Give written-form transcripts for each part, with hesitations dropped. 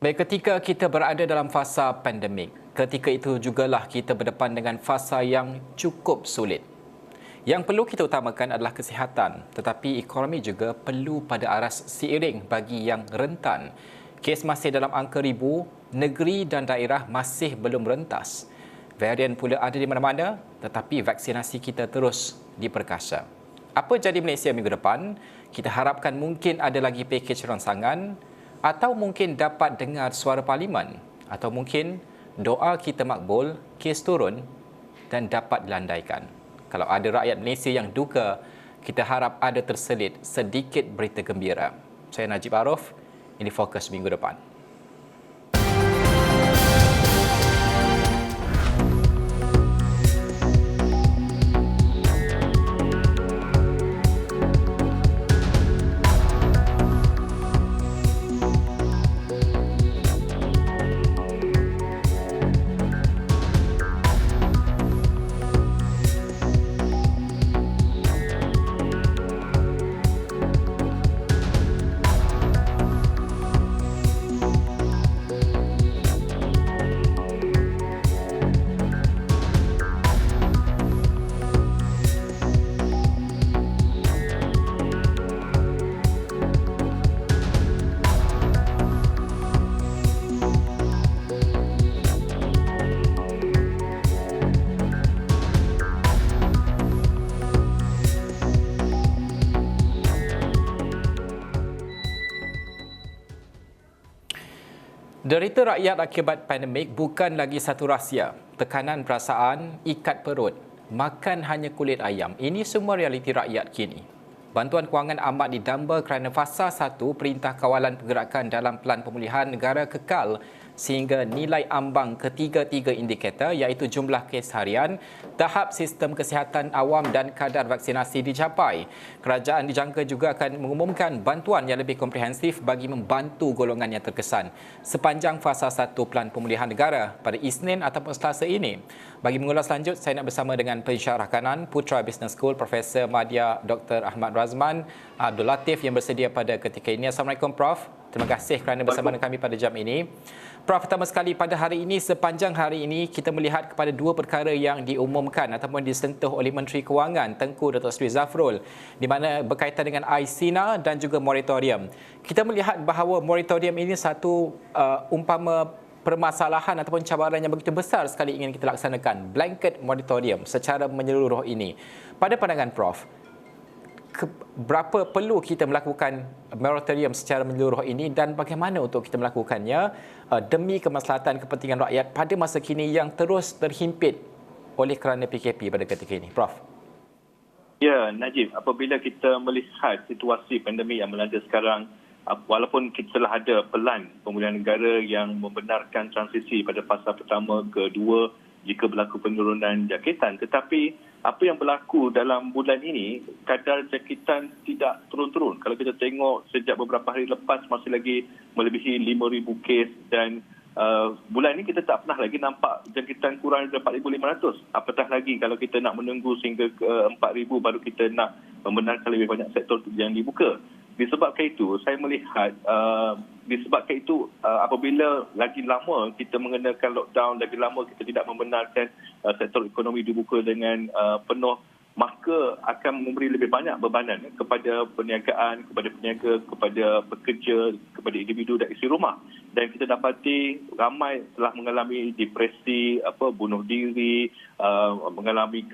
Baik, ketika kita berada dalam fasa pandemik, ketika itu jugalah kita berdepan dengan fasa yang cukup sulit. Yang perlu kita utamakan adalah kesihatan, tetapi ekonomi juga perlu pada aras seiring bagi yang rentan. Kes masih dalam angka ribu, negeri dan daerah masih belum rentas. Varian pula ada di mana-mana, tetapi vaksinasi kita terus diperkasa. Apa jadi Malaysia minggu depan? Kita harapkan mungkin ada lagi pakej rangsangan atau mungkin dapat dengar suara parlimen atau mungkin doa kita makbul, kes turun dan dapat dilandaikan. Kalau ada rakyat Malaysia yang duka, kita harap ada terselit sedikit berita gembira. Saya Najib Arif, ini Fokus minggu depan. Derita rakyat akibat pandemik bukan lagi satu rahsia. Tekanan perasaan, ikat perut, makan hanya kulit ayam. Ini semua realiti rakyat kini. Bantuan kewangan amat didamba kerana fasa 1 Perintah Kawalan Pergerakan dalam Pelan Pemulihan Negara kekal sehingga nilai ambang ketiga-tiga indikator iaitu jumlah kes harian, tahap sistem kesihatan awam dan kadar vaksinasi dicapai. Kerajaan dijangka juga akan mengumumkan bantuan yang lebih komprehensif bagi membantu golongan yang terkesan sepanjang fasa 1 Pelan Pemulihan Negara pada Isnin ataupun Selasa ini. Bagi mengulas lanjut, saya nak bersama dengan pensyarah kanan Putra Business School Profesor Madya Dr. Ahmad Razman Abdul Latif yang bersedia pada ketika ini. Assalamualaikum Prof. Terima kasih kerana bersama dengan kami pada jam ini. Prof, pertama sekali pada hari ini, sepanjang hari ini kita melihat kepada dua perkara yang diumumkan ataupun disentuh oleh Menteri Kewangan Tengku Datuk Seri Zafrul di mana berkaitan dengan ICINA dan juga moratorium. Kita melihat bahawa moratorium ini satu umpama permasalahan ataupun cabaran yang begitu besar sekali ingin kita laksanakan, blanket moratorium secara menyeluruh ini. Pada pandangan Prof, berapa perlu kita melakukan moratorium secara menyeluruh ini dan bagaimana untuk kita melakukannya demi kemaslahatan kepentingan rakyat pada masa kini yang terus terhimpit oleh kerana PKP pada ketika ini, Prof? Ya, Najib, apabila kita melihat situasi pandemik yang melanda sekarang, walaupun kita telah ada pelan pemulihan negara yang membenarkan transisi pada fasa pertama kedua jika berlaku penurunan jangkitan, tetapi apa yang berlaku dalam bulan ini, kadar jangkitan tidak turun-turun. Kalau kita tengok sejak beberapa hari lepas masih lagi melebihi 5,000 kes dan bulan ini kita tak pernah lagi nampak jangkitan kurang daripada 4,500. Apatah lagi kalau kita nak menunggu sehingga ke 4,000 baru kita nak membenarkan lebih banyak sektor yang dibuka. Disebabkan itu, saya melihat apabila lagi lama kita mengenakan lockdown, lagi lama kita tidak membenarkan sektor ekonomi dibuka dengan penuh, maka akan memberi lebih banyak bebanan kepada perniagaan, kepada peniaga, kepada pekerja, kepada individu dan isi rumah. Dan kita dapati ramai telah mengalami depresi, bunuh diri, mengalami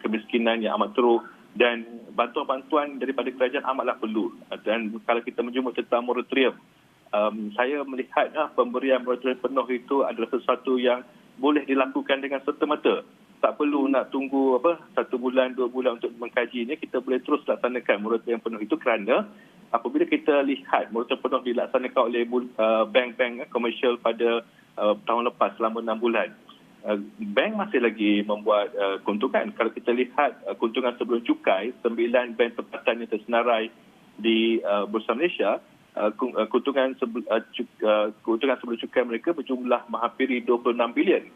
kemiskinan yang amat teruk. Dan bantuan-bantuan daripada kerajaan amatlah perlu. Dan kalau kita menjumpa tentang moratorium, saya melihat pemberian moratorium penuh itu adalah sesuatu yang boleh dilakukan dengan serta-merta. Tak perlu nak tunggu 1 bulan, 2 bulan untuk mengkajinya. Kita boleh terus laksanakan moratorium penuh itu kerana apabila kita lihat moratorium penuh dilaksanakan oleh bank-bank komersial pada tahun lepas selama 6 bulan. Bank masih lagi membuat keuntungan. Kalau kita lihat keuntungan sebelum cukai, 9 bank tempatan yang tersenarai di Bursa Malaysia, keuntungan sebelum cukai mereka berjumlah menghampiri 26 bilion.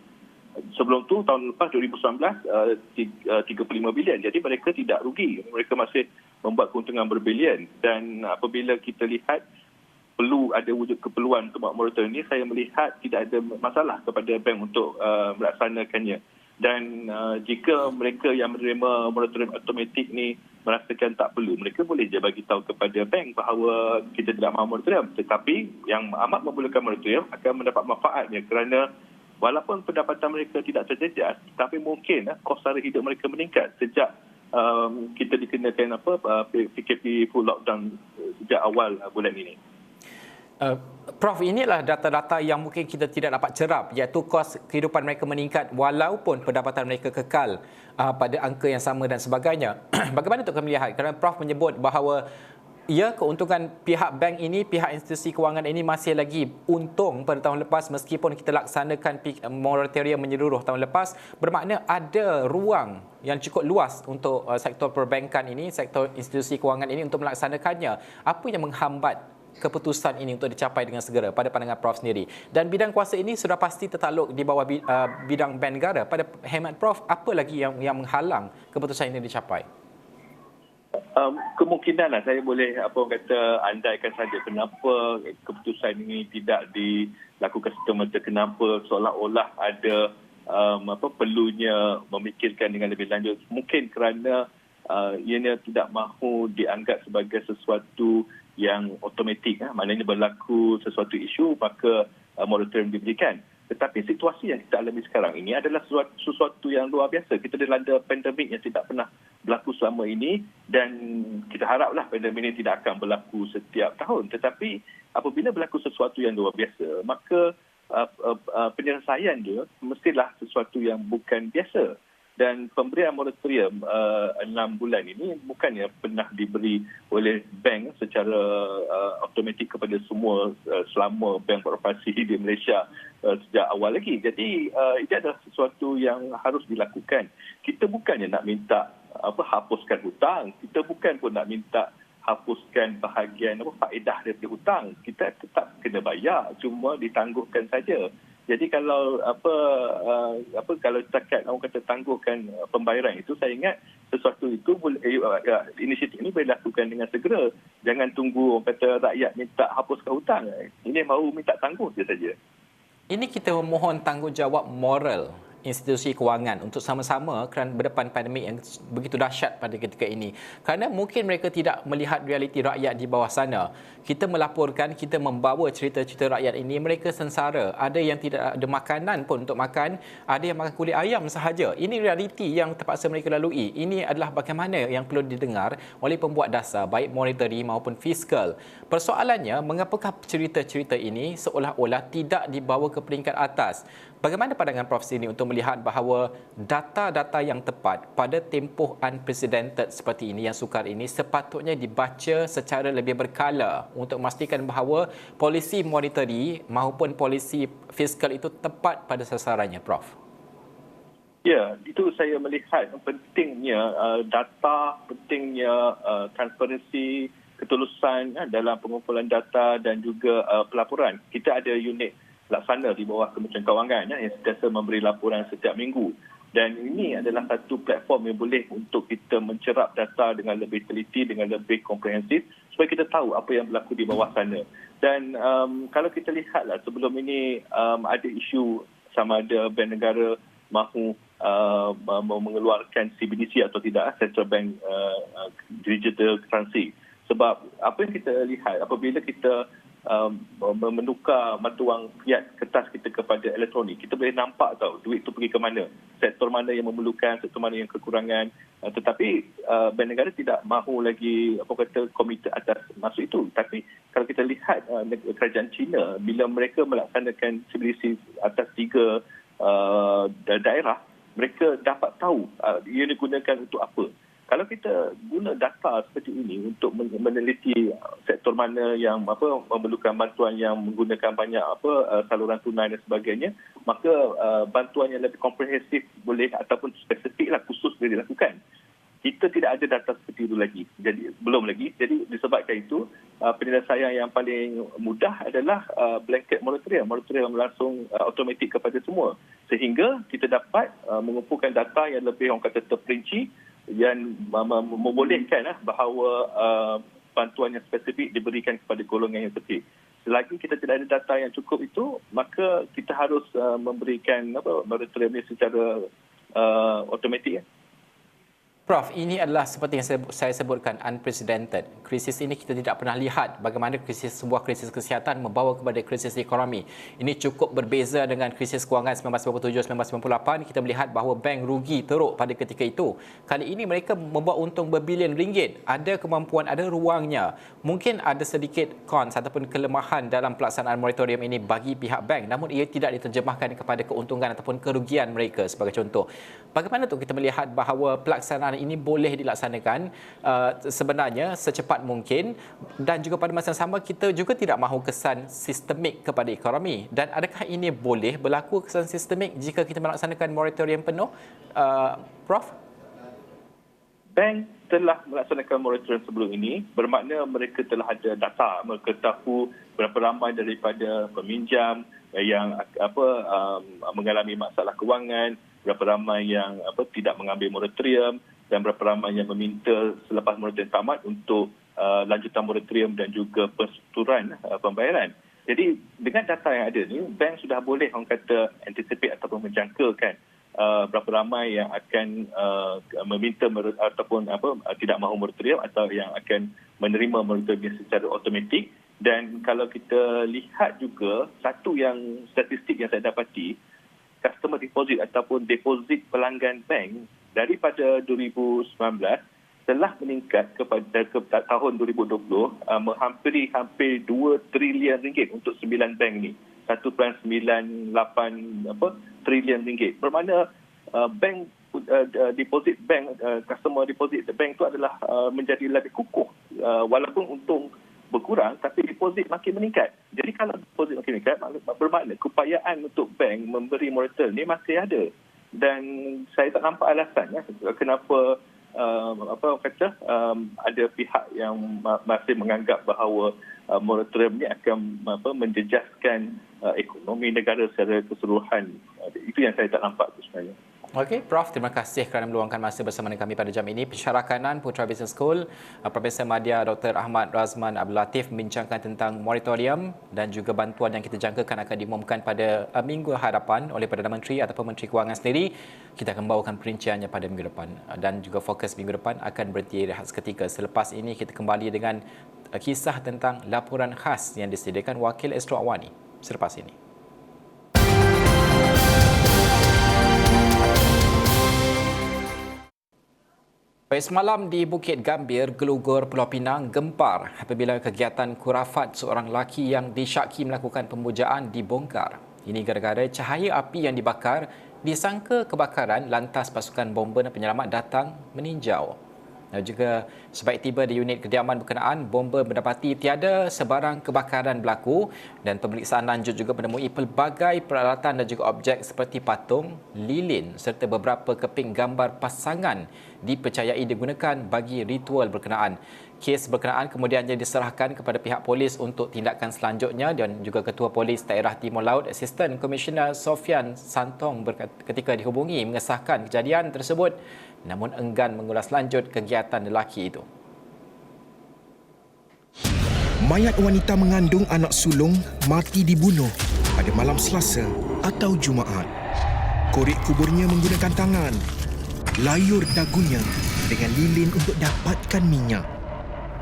Sebelum tu tahun lepas 2019 35 bilion. Jadi mereka tidak rugi. Mereka masih membuat keuntungan berbilion. Dan apabila kita lihat perlu ada wujud keperluan untuk buat moratorium ini, saya melihat tidak ada masalah kepada bank untuk melaksanakannya. Dan jika mereka yang menerima moratorium automatik ni merasakan tak perlu, mereka boleh je bagi tahu kepada bank bahawa kita tidak mahu moratorium. Tetapi yang amat memerlukan moratorium akan mendapat manfaatnya, kerana walaupun pendapatan mereka tidak terjejas, tapi mungkin kos sara hidup mereka meningkat sejak kita dikenakan PKP full lockdown sejak awal bulan ini. Prof, inilah data-data yang mungkin kita tidak dapat cerap, iaitu kos kehidupan mereka meningkat walaupun pendapatan mereka kekal pada angka yang sama dan sebagainya. Bagaimana untuk kami lihat? Kerana Prof menyebut bahawa ya, keuntungan pihak bank ini, pihak institusi kewangan ini masih lagi untung pada tahun lepas meskipun kita laksanakan moratorium menyeluruh tahun lepas, bermakna ada ruang yang cukup luas untuk sektor perbankan ini, sektor institusi kewangan ini untuk melaksanakannya. Apa yang menghambat keputusan ini untuk dicapai dengan segera pada pandangan Prof sendiri? Dan bidang kuasa ini sudah pasti tertakluk di bawah bidang bank negara. Pada hemat Prof, apa lagi yang menghalang keputusan ini dicapai? Kemungkinan saya boleh andaikan saja kenapa keputusan ini tidak dilakukan serta-merta, kenapa seolah-olah ada perlunya memikirkan dengan lebih lanjut. Mungkin kerana ianya tidak mahu dianggap sebagai sesuatu yang automatik, maknanya berlaku sesuatu isu maka moratorium diberikan. Tetapi situasi yang kita alami sekarang ini adalah sesuatu yang luar biasa. Kita dilanda pandemik yang tidak pernah berlaku selama ini, dan kita haraplah pandemik ini tidak akan berlaku setiap tahun. Tetapi apabila berlaku sesuatu yang luar biasa, maka penyelesaian dia mestilah sesuatu yang bukan biasa. Dan pemberian moratorium 6 bulan ini bukannya pernah diberi oleh bank secara automatik kepada semua selama bank beroperasi di Malaysia sejak awal lagi. Jadi ini adalah sesuatu yang harus dilakukan. Kita bukannya nak minta hapuskan hutang, kita bukan pun nak minta hapuskan bahagian faedah daripada hutang. Kita tetap kena bayar, cuma ditangguhkan saja. Jadi kalau kalau setakat orang kata tangguhkan pembayaran itu, saya ingat sesuatu itu inisiatif ini boleh dilakukan dengan segera. Jangan tunggu orang kata rakyat minta hapuskan hutang. Ini mahu minta tangguh je saja. Ini kita memohon tanggungjawab moral institusi kewangan untuk sama-sama kerana berdepan pandemik yang begitu dahsyat pada ketika ini. Kerana mungkin mereka tidak melihat realiti rakyat di bawah sana. Kita melaporkan, kita membawa cerita-cerita rakyat ini, mereka sengsara. Ada yang tidak ada makanan pun untuk makan, ada yang makan kulit ayam sahaja. Ini realiti yang terpaksa mereka lalui. Ini adalah bagaimana yang perlu didengar oleh pembuat dasar, baik monetary maupun fiskal. Persoalannya, mengapakah cerita-cerita ini seolah-olah tidak dibawa ke peringkat atas? Bagaimana pandangan Prof sini untuk melihat bahawa data-data yang tepat pada tempoh unprecedented seperti ini, yang sukar ini, sepatutnya dibaca secara lebih berkala untuk memastikan bahawa polisi monetary maupun polisi fiskal itu tepat pada sasarannya, Prof? Ya, itu saya melihat pentingnya data, pentingnya transparansi, ketulusan dalam pengumpulan data dan juga pelaporan. Kita ada unit laksana di bawah Kementerian Kewangan yang sentiasa memberi laporan setiap minggu. Dan ini adalah satu platform yang boleh untuk kita mencerap data dengan lebih teliti, dengan lebih komprehensif supaya kita tahu apa yang berlaku di bawah sana. Dan kalau kita lihatlah sebelum ini ada isu sama ada bank negara mahu mengeluarkan CBDC atau tidak, Central Bank Digital Currency. Sebab apa yang kita lihat apabila kita menukar mata wang fiat kertas kita kepada elektronik, kita boleh nampak duit itu pergi ke mana, sektor mana yang memerlukan, sektor mana yang kekurangan. Tetapi bank negara tidak mahu lagi komite atas masuk itu. Tapi kalau kita lihat kerajaan China, bila mereka melaksanakan CBDC atas 3 daerah, mereka dapat tahu ia digunakan untuk apa. Kalau kita guna data seperti ini untuk meneliti sektor mana yang memerlukan bantuan yang menggunakan banyak saluran tunai dan sebagainya, maka bantuan yang lebih komprehensif boleh ataupun spesifiklah khusus boleh dilakukan. Kita tidak ada data seperti itu lagi. Jadi belum lagi. Jadi disebabkan itu penyelesaian yang paling mudah adalah blanket moratorium langsung automatik kepada semua, sehingga kita dapat mengumpulkan data yang lebih terperinci yang membolehkan bahawa bantuan yang spesifik diberikan kepada golongan yang tertib. selagi kita tidak ada data yang cukup itu, maka kita harus memberikan moratorium ini secara automatik. Prof, ini adalah seperti yang saya sebutkan, unprecedented. Krisis ini kita tidak pernah lihat bagaimana sebuah krisis kesihatan membawa kepada krisis ekonomi. Ini cukup berbeza dengan krisis kewangan 1997-1998. Kita melihat bahawa bank rugi teruk pada ketika itu. Kali ini mereka membawa untung berbilion ringgit. Ada kemampuan, ada ruangnya. Mungkin ada sedikit cons ataupun kelemahan dalam pelaksanaan moratorium ini bagi pihak bank. Namun ia tidak diterjemahkan kepada keuntungan ataupun kerugian mereka sebagai contoh. Bagaimana tu kita melihat bahawa pelaksanaan ini boleh dilaksanakan sebenarnya secepat mungkin, dan juga pada masa yang sama kita juga tidak mahu kesan sistemik kepada ekonomi. Dan adakah ini boleh berlaku kesan sistemik jika kita melaksanakan moratorium penuh, Prof? Bank telah melaksanakan moratorium sebelum ini, bermakna mereka telah ada data, mereka tahu berapa ramai daripada peminjam yang mengalami masalah kewangan, berapa ramai yang tidak mengambil moratorium, dan berapa ramai yang meminta selepas moratorium tamat untuk lanjutan moratorium dan juga perseturuan pembayaran. Jadi dengan data yang ada ni, bank sudah boleh orang kata anticipate ataupun menjangkakan berapa ramai yang akan meminta ataupun tidak mahu moratorium atau yang akan menerima moratorium secara automatik. Dan kalau kita lihat juga satu yang statistik yang saya dapati, customer deposit ataupun deposit pelanggan bank daripada 2019 telah meningkat kepada tahun 2020 hampir 2 trilion ringgit untuk 9 bank ni. 1.98 trilion ringgit. Bermakna bank deposit bank, customer deposit bank itu adalah menjadi lebih kukuh, walaupun untung berkurang tapi deposit makin meningkat. Jadi kalau deposit makin meningkat, bermakna keupayaan untuk bank memberi moratorium ni masih ada. Dan saya tak nampak alasan kenapa ada pihak yang masih menganggap bahawa moratorium ni akan menjejaskan ekonomi negara secara keseluruhan. Itu yang saya tak nampak sebenarnya. Okey, Prof, terima kasih kerana meluangkan masa bersama dengan kami pada jam ini. Pensyarah Kanan Putra Business School, Profesor Madya Dr. Ahmad Razman Abdul Latif membincangkan tentang moratorium dan juga bantuan yang kita jangkakan akan diumumkan pada minggu hadapan oleh Perdana Menteri ataupun Menteri Kewangan sendiri. Kita akan bawakan perinciannya pada minggu depan, dan juga fokus minggu depan akan berhenti rehat seketika. Selepas ini kita kembali dengan kisah tentang laporan khas yang disediakan Wakil Astro Awani selepas ini. Semalam di Bukit Gambir, Gelugur, Pulau Pinang gempar apabila kegiatan kurafat seorang lelaki yang disyaki melakukan pemujaan dibongkar. Ini gara-gara cahaya api yang dibakar disangka kebakaran, lantas pasukan bomba dan penyelamat datang meninjau. Dan juga sebaik tiba di unit kediaman berkenaan, bomba mendapati tiada sebarang kebakaran berlaku, dan pemeriksaan lanjut juga menemui pelbagai peralatan dan juga objek seperti patung, lilin serta beberapa keping gambar pasangan dipercayai digunakan bagi ritual berkenaan. Kes berkenaan kemudian diserahkan kepada pihak polis untuk tindakan selanjutnya, dan juga Ketua Polis Daerah Timur Laut Assistant Commissioner Sofian Santong ketika dihubungi mengesahkan kejadian tersebut, namun enggan mengulas lanjut kegiatan lelaki itu. Mayat wanita mengandung anak sulung mati dibunuh pada malam Selasa atau Jumaat. Korek kuburnya menggunakan tangan, layur dagunya dengan lilin untuk dapatkan minyak.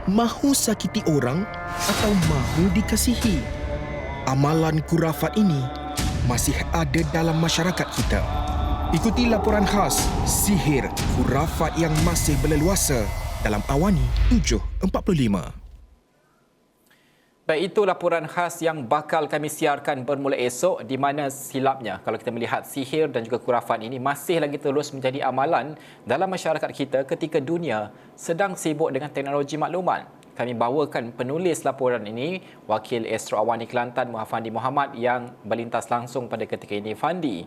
Mahu sakiti orang atau mahu dikasihi? Amalan kurafat ini masih ada dalam masyarakat kita. Ikuti laporan khas Sihir Kurafat yang masih berleluasa dalam Awani 7:45. Baik, itu laporan khas yang bakal kami siarkan bermula esok, di mana silapnya kalau kita melihat sihir dan juga kurafat ini masih lagi terus menjadi amalan dalam masyarakat kita ketika dunia sedang sibuk dengan teknologi maklumat. Kami bawakan penulis laporan ini, Wakil Astro Awani Kelantan Muhammad Muhammad, yang berlintas langsung pada ketika ini. Fandi,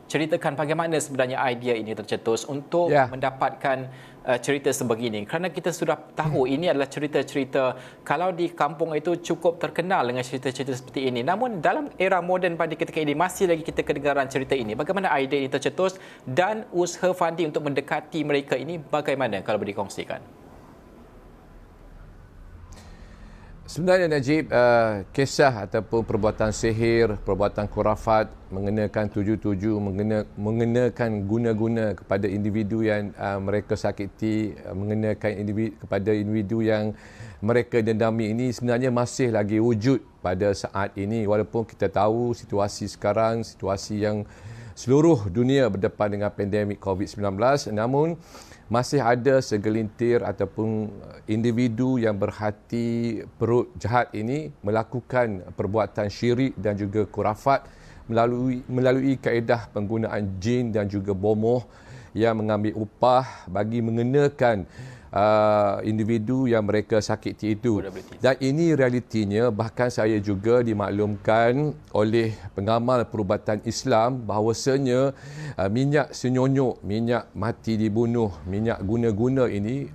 ceritakan bagaimana sebenarnya idea ini tercetus untuk mendapatkan cerita sebegini, kerana kita sudah tahu ini adalah cerita-cerita kalau di kampung itu cukup terkenal dengan cerita-cerita seperti ini. Namun dalam era moden pada ketika ini masih lagi kita kedengaran cerita ini. Bagaimana idea ini tercetus dan usaha Fandi untuk mendekati mereka ini bagaimana, kalau boleh dikongsikan? Sebenarnya Najib, kisah ataupun perbuatan sihir, perbuatan khurafat mengenakan 77, mengenakan guna-guna kepada individu yang mereka sakiti, mengenakan kepada individu yang mereka dendami ini sebenarnya masih lagi wujud pada saat ini. Walaupun kita tahu situasi sekarang, situasi yang seluruh dunia berdepan dengan pandemik COVID-19, namun masih ada segelintir ataupun individu yang berhati perut jahat ini melakukan perbuatan syirik dan juga khurafat melalui kaedah penggunaan jin dan juga bomoh yang mengambil upah bagi mengenakan individu yang mereka sakiti itu. Dan ini realitinya, bahkan saya juga dimaklumkan oleh pengamal perubatan Islam bahawasanya minyak senyonyok, minyak mati dibunuh, minyak guna-guna ini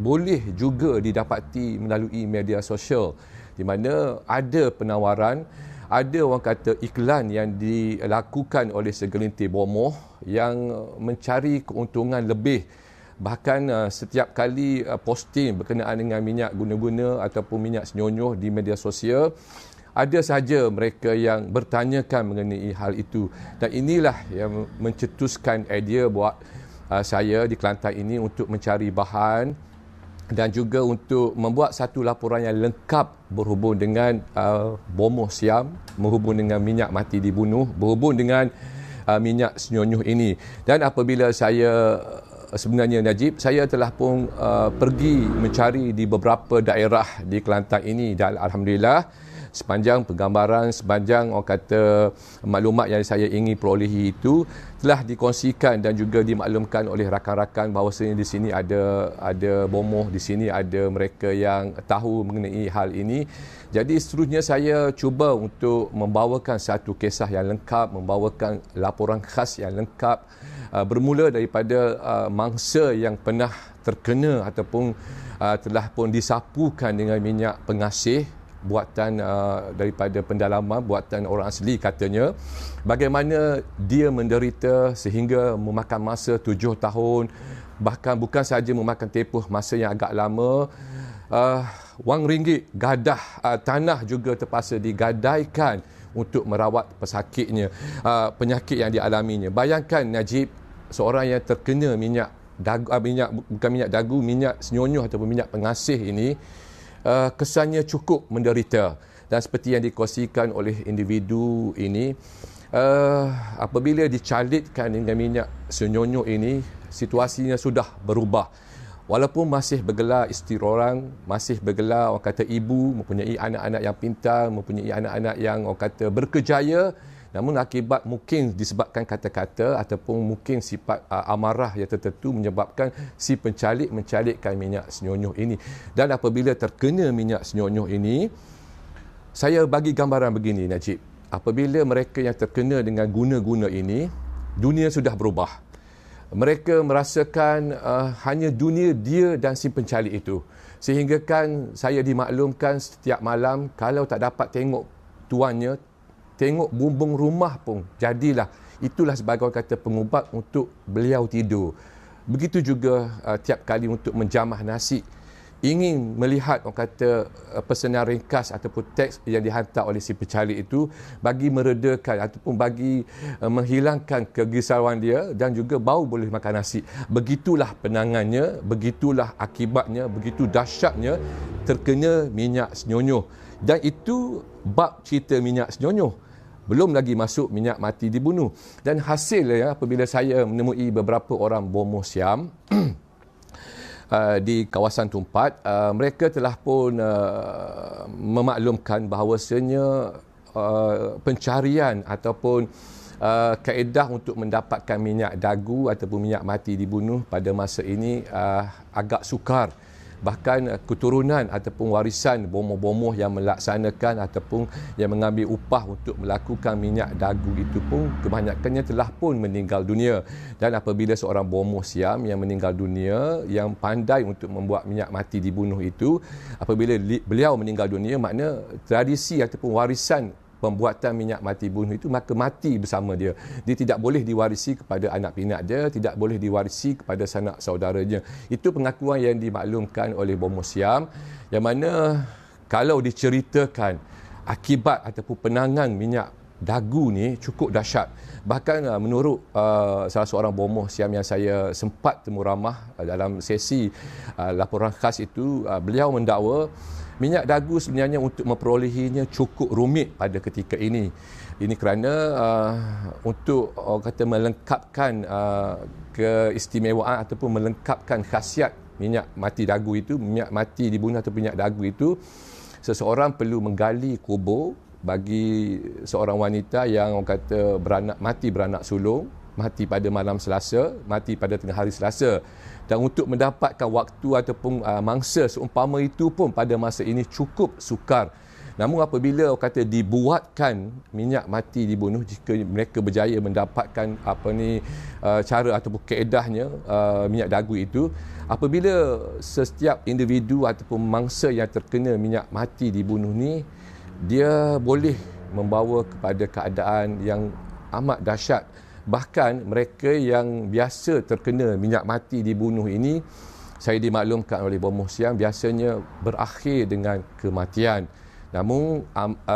boleh juga didapati melalui media sosial, di mana ada penawaran, ada orang kata iklan yang dilakukan oleh segelintir bomoh yang mencari keuntungan lebih. Bahkan setiap kali posting berkenaan dengan minyak guna-guna ataupun minyak senyonyuh di media sosial, ada saja mereka yang bertanyakan mengenai hal itu. Dan inilah yang mencetuskan idea buat saya di Kelantan ini untuk mencari bahan dan juga untuk membuat satu laporan yang lengkap berhubung dengan bomoh Siam, berhubung dengan minyak mati dibunuh, berhubung dengan minyak senyonyuh ini. Dan apabila saya sebenarnya Najib, saya telah pun pergi mencari di beberapa daerah di Kelantan ini dan alhamdulillah sepanjang penggambaran, sepanjang orang kata maklumat yang saya ingin perolehi itu telah dikongsikan dan juga dimaklumkan oleh rakan-rakan bahawasanya di sini ada bomoh, di sini ada mereka yang tahu mengenai hal ini. Jadi seterusnya saya cuba untuk membawakan satu kisah yang lengkap, membawakan laporan khas yang lengkap, bermula daripada mangsa yang pernah terkena ataupun telah pun disapukan dengan minyak pengasih buatan daripada pendalaman, buatan orang asli katanya, bagaimana dia menderita sehingga memakan masa 7 tahun, bahkan bukan sahaja memakan tempoh masa yang agak lama, wang ringgit gadah tanah juga terpaksa digadaikan untuk merawat pesakitnya, penyakit yang dialaminya. Bayangkan Najib, seorang yang terkena minyak dagu, bukan minyak dagu, minyak senyonyuh ataupun minyak pengasih ini, kesannya cukup menderita. Dan seperti yang dikongsikan oleh individu ini, apabila dicalitkan dengan minyak senyonyuh ini, situasinya sudah berubah. Walaupun masih bergelar isteri orang, masih bergelar orang kata ibu, mempunyai anak-anak yang pintar, mempunyai anak-anak yang orang kata berkejaya, namun akibat mungkin disebabkan kata-kata ataupun mungkin sifat amarah yang tertentu menyebabkan si pencalik mencalikkan minyak senyonyuh ini. Dan apabila terkena minyak senyonyuh ini, saya bagi gambaran begini Najib, apabila mereka yang terkena dengan guna-guna ini, dunia sudah berubah. Mereka merasakan hanya dunia dia dan si pencalik itu. Sehingga kan saya dimaklumkan setiap malam kalau tak dapat tengok tuannya, tengok bumbung rumah pun jadilah. Itulah sebagai kata pengubat untuk beliau tidur. Begitu juga tiap kali untuk menjamah nasi. Ingin melihat orang kata pesanan ringkas ataupun teks yang dihantar oleh si pencalik itu bagi meredakan ataupun bagi menghilangkan kegisauan dia dan juga baru boleh makan nasi. Begitulah penangannya, begitulah akibatnya, begitu dahsyatnya terkena minyak senyonyuh. Dan itu bab cerita minyak senyonyuh. Belum lagi masuk minyak mati dibunuh. Dan hasilnya apabila saya menemui beberapa orang bomoh Siam di kawasan Tumpat, mereka telah pun memaklumkan bahawasanya pencarian ataupun kaedah untuk mendapatkan minyak dagu ataupun minyak mati dibunuh pada masa ini agak sukar. Bahkan keturunan ataupun warisan bomoh-bomoh yang melaksanakan ataupun yang mengambil upah untuk melakukan minyak dagu itu pun kebanyakannya telah pun meninggal dunia. Dan apabila seorang bomoh Siam yang meninggal dunia, yang pandai untuk membuat minyak mati dibunuh itu, apabila beliau meninggal dunia, makna tradisi ataupun warisan pembuatan minyak mati bunuh itu maka mati bersama dia. Dia tidak boleh diwarisi kepada anak pinak dia, tidak boleh diwarisi kepada sanak saudaranya. Itu pengakuan yang dimaklumkan oleh bomoh Siam, yang mana kalau diceritakan akibat ataupun penangan minyak dagu ni cukup dahsyat. Bahkan menurut salah seorang bomoh Siam yang saya sempat temu ramah dalam sesi laporan khas itu, beliau mendakwa minyak dagu sebenarnya untuk memperolehinya cukup rumit pada ketika ini. Ini kerana untuk kata melengkapkan keistimewaan ataupun melengkapkan khasiat minyak mati dagu itu, minyak mati dibunuh atau minyak dagu itu, seseorang perlu menggali kubur bagi seorang wanita yang orang kata mati beranak sulung, mati pada malam Selasa, mati pada tengah hari Selasa. Dan untuk mendapatkan waktu ataupun mangsa seumpama itu pun pada masa ini cukup sukar. Namun apabila orang kata dibuatkan minyak mati dibunuh, jika mereka berjaya mendapatkan cara ataupun kaedahnya minyak dagu itu, apabila setiap individu ataupun mangsa yang terkena minyak mati dibunuh ni, dia boleh membawa kepada keadaan yang amat dahsyat. Bahkan mereka yang biasa terkena minyak mati dibunuh ini, saya dimaklumkan oleh bomoh Siam, biasanya berakhir dengan kematian. Namun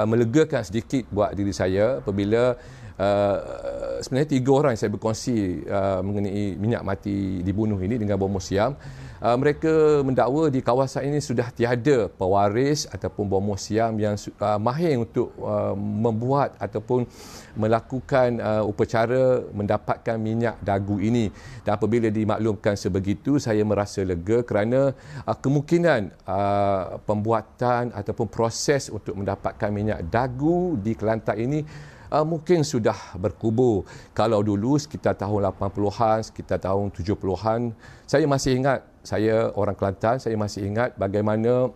melegakan sedikit buat diri saya apabila sebenarnya 3 orang yang saya berkongsi mengenai minyak mati dibunuh ini dengan bomoh Siam. Mereka mendakwa di kawasan ini sudah tiada pewaris ataupun bomoh Siam yang mahir untuk membuat ataupun melakukan upacara mendapatkan minyak dagu ini. Dan apabila dimaklumkan sebegitu, saya merasa lega kerana kemungkinan pembuatan ataupun proses untuk mendapatkan minyak dagu di Kelantan ini mungkin sudah berkubur. Kalau dulu sekitar tahun 80-an, sekitar tahun 70-an, saya masih ingat, saya orang Kelantan, saya masih ingat bagaimana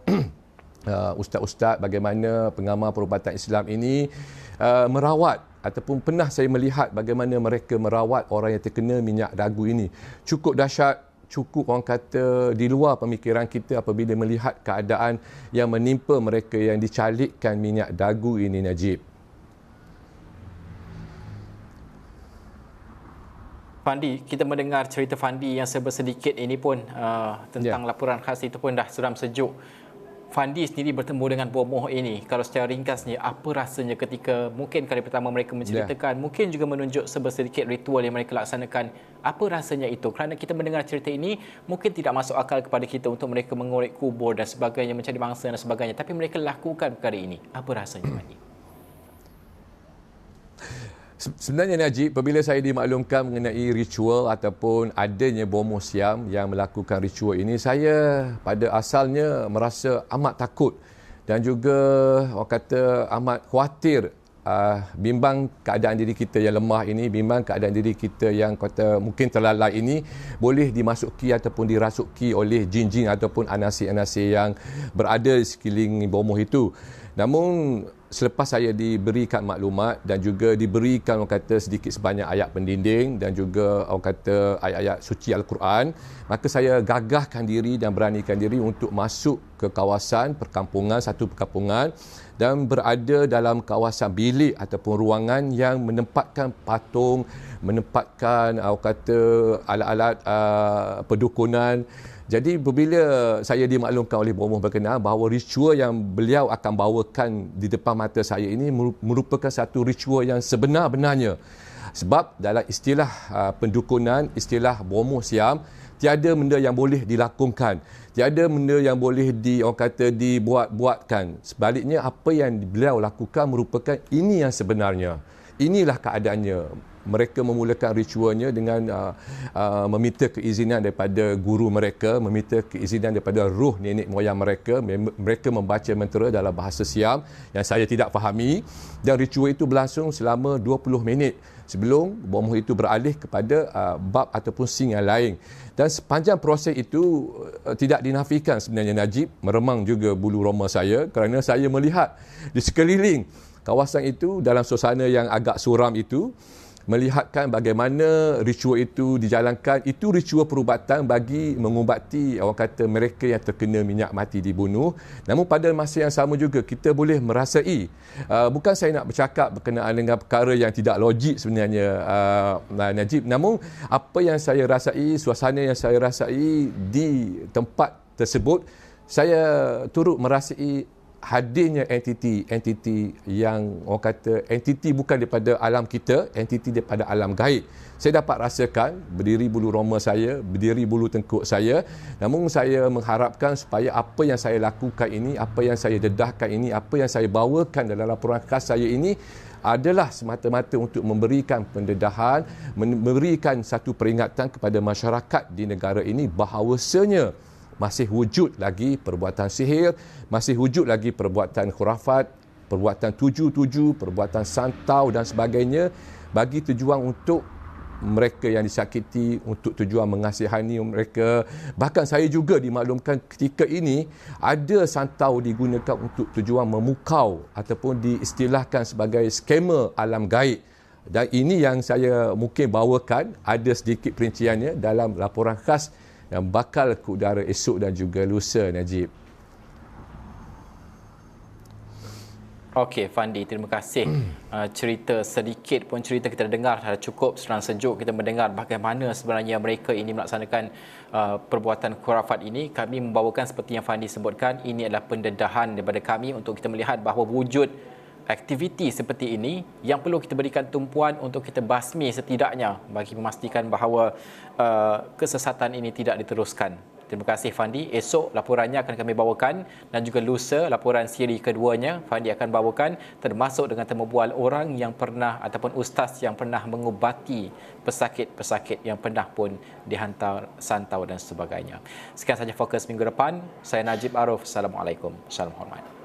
ustaz-ustaz, bagaimana pengamal perubatan Islam ini merawat ataupun pernah saya melihat bagaimana mereka merawat orang yang terkena minyak dagu ini. Cukup dahsyat, cukup orang kata di luar pemikiran kita apabila melihat keadaan yang menimpa mereka yang dicalikkan minyak dagu ini, Najib. Fandi, kita mendengar cerita Fandi yang serba sedikit ini pun tentang laporan khas itu pun dah seram sejuk. Fandi sendiri bertemu dengan bomoh ini. Kalau secara ringkasnya, apa rasanya ketika mungkin kali pertama mereka menceritakan, mungkin juga menunjuk serba sedikit ritual yang mereka laksanakan. Apa rasanya itu? Kerana kita mendengar cerita ini, mungkin tidak masuk akal kepada kita untuk mereka mengorek kubur dan sebagainya, mencari mangsa dan sebagainya. Tapi mereka lakukan perkara ini. Apa rasanya, Fandi? Sebenarnya Najib, apabila saya dimaklumkan mengenai ritual ataupun adanya bomoh Siam yang melakukan ritual ini, saya pada asalnya merasa amat takut dan juga orang kata amat khawatir, bimbang keadaan diri kita yang lemah ini, bimbang keadaan diri kita yang kata mungkin terlalai ini boleh dimasuki ataupun dirasuki oleh jin-jin ataupun anasir-anasir yang berada di sekeliling bomoh itu. Namun selepas saya diberikan maklumat dan juga diberikan orang kata sedikit sebanyak ayat pendinding dan juga orang kata ayat-ayat suci Al-Quran, maka saya gagahkan diri dan beranikan diri untuk masuk ke kawasan perkampungan, satu perkampungan, dan berada dalam kawasan bilik ataupun ruangan yang menempatkan patung, menempatkan orang kata alat-alat perdukunan. Jadi bila saya dimaklumkan oleh bomoh berkenaan bahawa ritual yang beliau akan bawakan di depan mata saya ini merupakan satu ritual yang sebenar-benarnya. Sebab dalam istilah pendukunan, istilah bomoh Siam, tiada benda yang boleh dilakukan. Tiada benda yang boleh orang kata dibuat-buatkan. Sebaliknya apa yang beliau lakukan merupakan ini yang sebenarnya. Inilah keadaannya. Mereka memulakan ritualnya dengan meminta keizinan daripada guru mereka, meminta keizinan daripada ruh nenek moyang mereka. Mereka membaca mentera dalam bahasa Siam yang saya tidak fahami, dan ritual itu berlangsung selama 20 minit sebelum bomoh itu beralih kepada bab ataupun scene yang lain. Dan sepanjang proses itu tidak dinafikan sebenarnya Najib, meremang juga bulu roma saya kerana saya melihat di sekeliling kawasan itu dalam suasana yang agak suram itu, melihatkan bagaimana ritual itu dijalankan. Itu ritual perubatan bagi mengubati orang kata mereka yang terkena minyak mati dibunuh. Namun pada masa yang sama juga kita boleh merasai, bukan saya nak bercakap berkenaan dengan perkara yang tidak logik sebenarnya Najib, namun apa yang saya rasai, suasana yang saya rasai di tempat tersebut, saya turut merasai hadirnya entiti yang orang kata entiti bukan daripada alam kita, entiti daripada alam gaib. Saya dapat rasakan berdiri bulu roma saya, berdiri bulu tengkuk saya. Namun saya mengharapkan supaya apa yang saya lakukan ini, apa yang saya dedahkan ini, apa yang saya bawakan dalam laporan khas saya ini adalah semata-mata untuk memberikan pendedahan, memberikan satu peringatan kepada masyarakat di negara ini bahawasanya masih wujud lagi perbuatan sihir, masih wujud lagi perbuatan khurafat, perbuatan tuju-tuju, perbuatan santau dan sebagainya bagi tujuan untuk mereka yang disakiti, untuk tujuan mengasihani mereka. Bahkan saya juga dimaklumkan ketika ini ada santau digunakan untuk tujuan memukau ataupun diistilahkan sebagai skamer alam gaib. Dan ini yang saya mungkin bawakan, ada sedikit perinciannya dalam laporan khas yang bakal ke udara esok dan juga lusa, Najib. Okey, Fandi, terima kasih. Cerita sedikit pun cerita kita dengar dah cukup serang sejuk kita mendengar bagaimana sebenarnya mereka ini melaksanakan perbuatan khurafat ini. Kami membawakan seperti yang Fandi sebutkan, ini adalah pendedahan daripada kami untuk kita melihat bahawa wujud aktiviti seperti ini yang perlu kita berikan tumpuan untuk kita basmi setidaknya bagi memastikan bahawa kesesatan ini tidak diteruskan. Terima kasih Fandi. Esok laporannya akan kami bawakan dan juga lusa laporan siri keduanya Fandi akan bawakan, termasuk dengan temu bual orang yang pernah ataupun ustaz yang pernah mengubati pesakit-pesakit yang pernah pun dihantar santau dan sebagainya. Sekian saja fokus minggu depan. Saya Najib Arif. Assalamualaikum. Salam hormat.